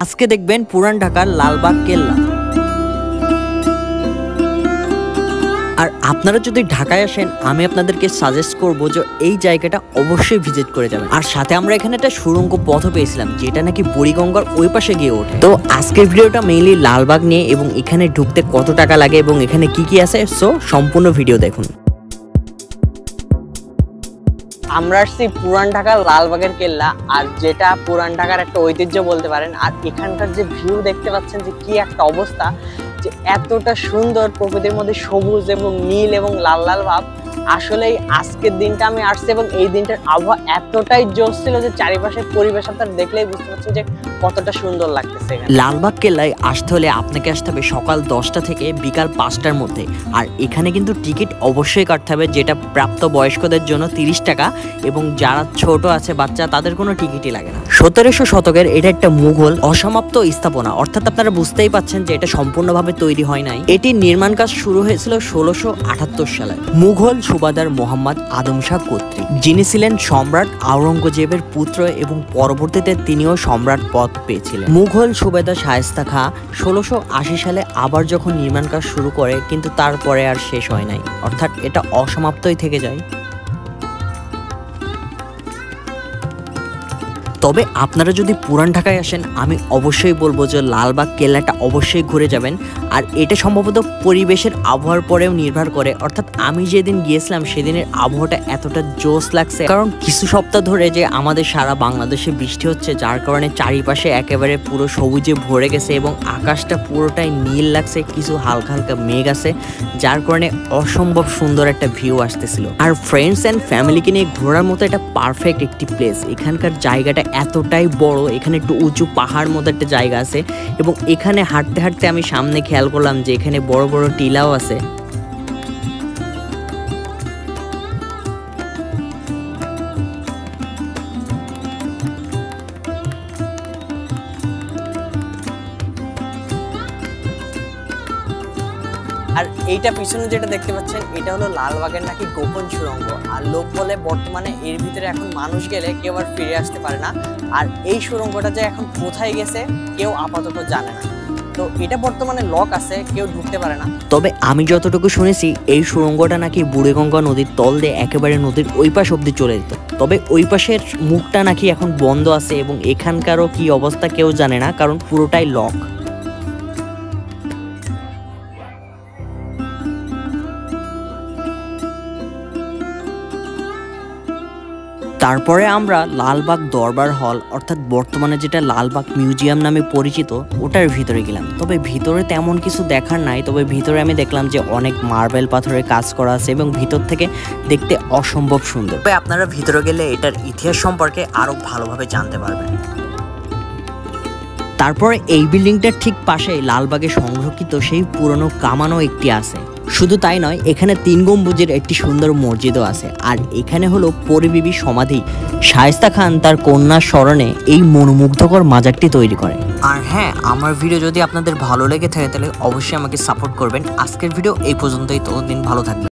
আজকে দেখবেন পুরান ঢাকার লালবাগ কেল্লা। আর আপনারা যদি ঢাকায় আসেন আমি আপনাদেরকে সাজেস্ট করব যে এই জায়গাটা অবশ্যই ভিজিট করে যাবেন। আর সাথে আমরা এখানে একটা সুড়ঙ্গ পথ পেয়েছিলাম যেটা নাকি বুড়িগঙ্গার ওই পাশে গিয়ে ওঠে। তো আজকের ভিডিওটা মেইনলি লালবাগ নিয়ে এবং এখানে ঢুকতে কত টাকা লাগে এবং এখানে কি কি আছে, সো সম্পূর্ণ ভিডিও দেখুন। আমরা আসছি পুরান ঢাকার লালবাগের কেল্লা, আর যেটা পুরান ঢাকার একটা ঐতিহ্য বলতে পারেন। আর এখানকার যে ভিউ দেখতে পাচ্ছেন যে কি একটা অবস্থা, যে এতটা সুন্দর প্রকৃতির মধ্যে সবুজ এবং নীল এবং লাল লাল ভাব। আসলে আজকের দিনটা আমি আসছি এবং এই দিনটার আবহাওয়া এতটাই জোশ ছিল যে চারিপাশের পরিবেশ আপনারা দেখলেই বুঝতে পারছেন যে কতটা সুন্দর লাগতেছে। লালবাগ কেল্লায় আসতে হলে আপনাকে আসতে হবে সকাল 10টা থেকে বিকাল 5টার মধ্যে। আর এখানে কিন্তু টিকিট অবশ্যই কাটতে হবে, যেটা প্রাপ্ত বয়স্কদের জন্য 30 টাকা এবং যারা ছোট আছে বাচ্চা তাদের কোনো টিকিটই লাগে না। 1700 শতকের এটা একটা মুঘল অসমাপ্ত স্থাপনা, অর্থাৎ আপনারা বুঝতেই পাচ্ছেন যে এটা সম্পূর্ণভাবে তৈরি হয় নাই। এটির নির্মাণ কাজ শুরু হয়েছিল 1678 সালে মুঘল সুবাদার মোহাম্মদ আদম শাহ কর্তৃক, যিনি ছিলেন সম্রাট আওরঙ্গজেবের পুত্র এবং পরবর্তীতে তিনিও সম্রাট পদ পেয়েছিলেন। মুঘল সুবেদার শায়েস্তা খাঁ 1680 সালে আবার যখন নির্মাণ কাজ শুরু করে, কিন্তু তারপরে আর শেষ হয় নাই, অর্থাৎ এটা অসমাপ্তই থেকে যায়। তবে আপনারা যদি পুরান ঢাকায় আসেন আমি অবশ্যই বলবো যে লালবাগ কেল্লাটা অবশ্যই ঘুরে যাবেন। আর এটা সম্ভবত পরিবেশের আবহাওয়ার পরেও নির্ভর করে, অর্থাৎ আমি যেদিন গিয়েছিলাম সেদিনের আবহাওয়াটা এতটা জোশ লাগছে, কারণ কিছু সপ্তাহ ধরে যে আমাদের সারা বাংলাদেশে বৃষ্টি হচ্ছে, যার কারণে চারিপাশে একেবারে পুরো সবুজে ভরে গেছে এবং আকাশটা পুরোটাই নীল লাগছে, কিছু হালকা হালকা মেঘ আছে, যার কারণে অসম্ভব সুন্দর একটা ভিউ আসতেছিল। আর ফ্রেন্ডস অ্যান্ড ফ্যামিলিকে নিয়ে ঘোরার মতো একটা পারফেক্ট একটি প্লেস। এখানকার জায়গাটা এতটাই বড়, এখানে একটু উঁচু পাহাড় মতো একটা জায়গা আছে এবং এখানে হাঁটতে হাঁটতে আমি সামনে খেয়াল করলাম যে এখানে বড় বড় টিলাও আছে। আর এইটা পিছনে যেটা দেখতে পাচ্ছেন এটা হলো লালবাগের নাকি গোপন সুড়ঙ্গ। আর লোক বলে বর্তমানে এর ভিতরে এখন মানুষ গেলে কেউ আর ফিরে আসতে পারে না। আর এই সুড়ঙ্গটা যে এখন কোথায় গেছে কেউ আপাতত জানে না, তো এটা বর্তমানে লক আছে, কেউ ঢুকতে পারে না। তবে আমি যতটুকু শুনেছি এই সুড়ঙ্গটা নাকি বুড়িগঙ্গা নদীর তল দিয়ে একেবারে নদীর ওই পাশ অব্দি চলে যেত। তবে ওই পাশের মুখটা নাকি এখন বন্ধ আছে এবং এখানকারও কি অবস্থা কেউ জানে না, কারণ পুরোটাই লক। তারপরে আমরা লালবাগ দরবার হল, অর্থাৎ বর্তমানে যেটা লালবাগ মিউজিয়াম নামে পরিচিত, ওটার ভিতরে গেলাম। তবে ভিতরে তেমন কিছু দেখার নাই, তবে ভিতরে আমি দেখলাম যে অনেক মার্বেল পাথরের কাজ করা আছে এবং ভিতর থেকে দেখতে অসম্ভব সুন্দর। তবে আপনারা ভিতরে গেলে এটার ইতিহাস সম্পর্কে আরো ভালোভাবে জানতে পারবেন। তারপরে এই বিল্ডিংটার ঠিক পাশে লালবাগে সংরক্ষিত সেই পুরনো কামানও একটি আছে। শুধু তাই নয়, এখানে 3 গম্বুজের একটি সুন্দর মসজিদও আছে। আর এখানে হলো পরিবিবি সমাধি, শায়েস্তা খান তার কন্যার স্মরণে এই মনোমুগ্ধকর মাজারটি তৈরি করে। আর হ্যাঁ, আমার ভিডিও যদি আপনাদের ভালো লেগে থাকে তাহলে অবশ্যই আমাকে সাপোর্ট করবেন। আজকের ভিডিও এই পর্যন্তই, ততদিন ভালো থাকবেন।